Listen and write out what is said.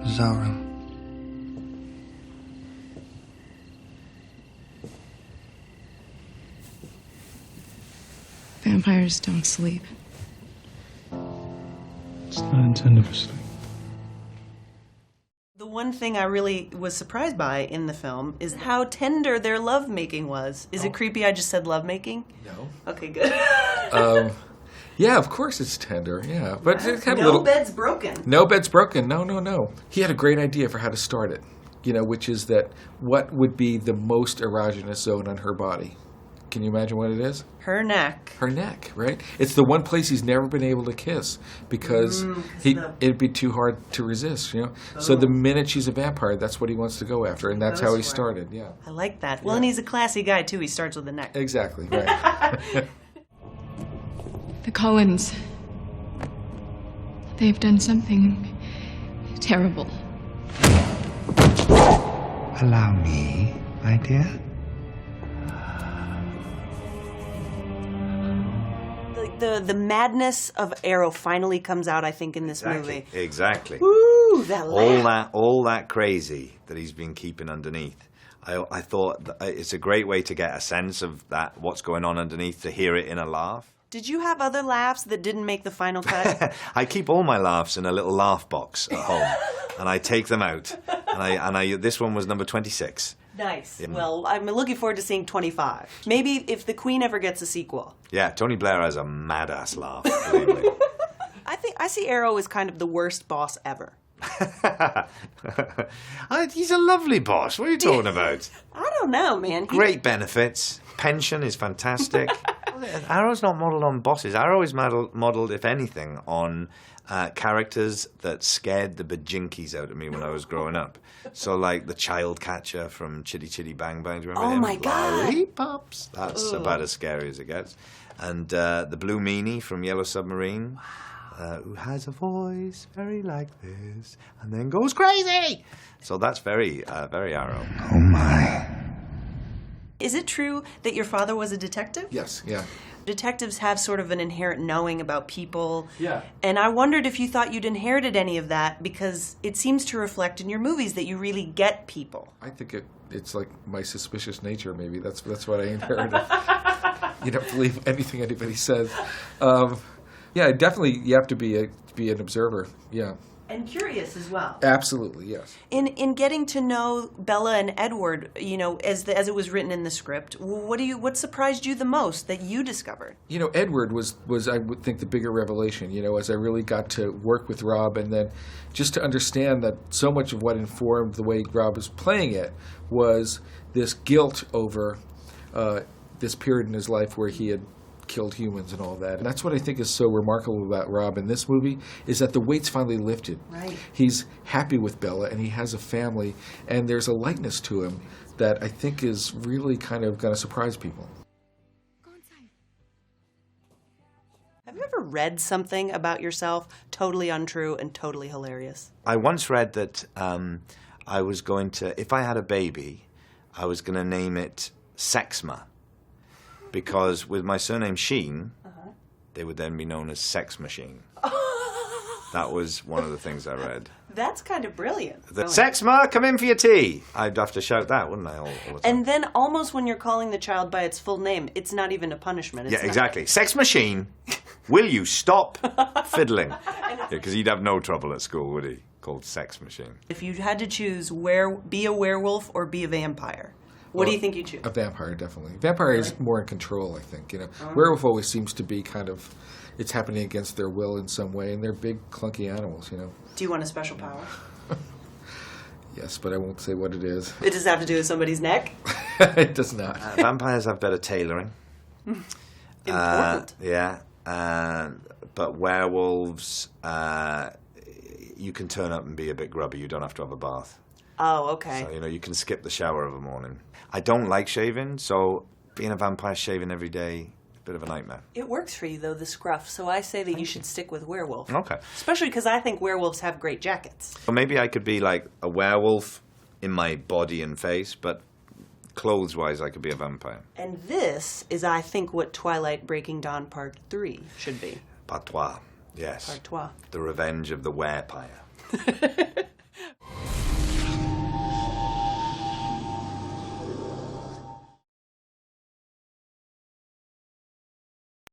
Zara. Vampires don't sleep. It's not intended for sleep. The one thing I really was surprised by in the film is how tender their lovemaking was. Is it creepy I just said lovemaking? No. Okay, good. Yeah, of course it's tender, yeah. But it's kind of No bed's broken. No bed's broken, no. He had a great idea for how to start it, which is that what would be the most erogenous zone on her body? Can you imagine what it is? Her neck. Her neck, right? It's the one place he's never been able to kiss because it'd be too hard to resist, So the minute she's a vampire, that's what he wants to go after, and that's how he started, yeah. I like that. Well, and he's a classy guy, too. He starts with the neck. Exactly, right. The Cullens. They've done something terrible. Allow me, my dear. The madness of Arrow finally comes out, I think, in this movie. Exactly. Woo! That laugh. All that crazy that he's been keeping underneath. I thought that it's a great way to get a sense of that, what's going on underneath, to hear it in a laugh. Did you have other laughs that didn't make the final cut? I keep all my laughs in a little laugh box at home, and I take them out. And this one was number 26. Nice. Yeah. Well, I'm looking forward to seeing 25. Maybe if the Queen ever gets a sequel. Yeah, Tony Blair has a mad-ass laugh, believe me. I see Arrow as kind of the worst boss ever. He's a lovely boss. What are you talking about? I don't know, man. Great benefits. Pension is fantastic. Arrow's not modelled on bosses. Arrow is modelled, if anything, on characters that scared the bajinkies out of me when I was growing up. So, like the child catcher from Chitty Chitty Bang Bang. Do you remember him? Oh, my God. Lollipops. That's about as scary as it gets. And the Blue Meanie from Yellow Submarine. Who has a voice very like this and then goes crazy. So that's very Arrow. Oh, my. Is it true that your father was a detective? Yes, yeah. Detectives have sort of an inherent knowing about people. Yeah. And I wondered if you thought you'd inherited any of that, because it seems to reflect in your movies that you really get people. I think it's like my suspicious nature, maybe. That's what I inherited. You don't believe anything anybody says. Yeah, definitely you have to be an observer, yeah. And curious as well. Absolutely, yes. In getting to know Bella and Edward, as it was written in the script, what surprised you the most that you discovered? Edward was I would think the bigger revelation. As I really got to work with Rob, and then just to understand that so much of what informed the way Rob was playing it was this guilt over this period in his life where he had killed humans and all that. And that's what I think is so remarkable about Rob in this movie, is that the weight's finally lifted. Right. He's happy with Bella, and he has a family, and there's a lightness to him that I think is really kind of going to surprise people. Have you ever read something about yourself totally untrue and totally hilarious? I once read that I was going to, if I had a baby, I was going to name it Sexma. Because with my surname Sheen, they would then be known as Sex Machine. That was one of the things I read. That's kind of brilliant. Sexma, come in for your tea. I'd have to shout that, wouldn't I, all the time? And then almost when you're calling the child by its full name, it's not even a punishment. Yeah, exactly. Sex Machine, will you stop fiddling? Because he'd have no trouble at school, would he? Called Sex Machine. If you had to choose be a werewolf or be a vampire, what do you think you choose? A vampire, definitely. Vampire is more in control, I think. Werewolf always seems to be kind of, it's happening against their will in some way, and they're big, clunky animals, Do you want a special power? Yes, but I won't say what it is. It does have to do with somebody's neck? It does not. Vampires have better tailoring. Important. Yeah. But werewolves, you can turn up and be a bit grubby. You don't have to have a bath. Oh, okay. So, you can skip the shower of a morning. I don't like shaving, so being a vampire shaving every day, a bit of a nightmare. It works for you, though, the scruff, so I say that you should stick with werewolf. Okay. Especially because I think werewolves have great jackets. Well, maybe I could be like a werewolf in my body and face, but clothes-wise, I could be a vampire. And this is, I think, what Twilight Breaking Dawn Part 3 should be. Part 3, yes. Part 3. The Revenge of the Werepire.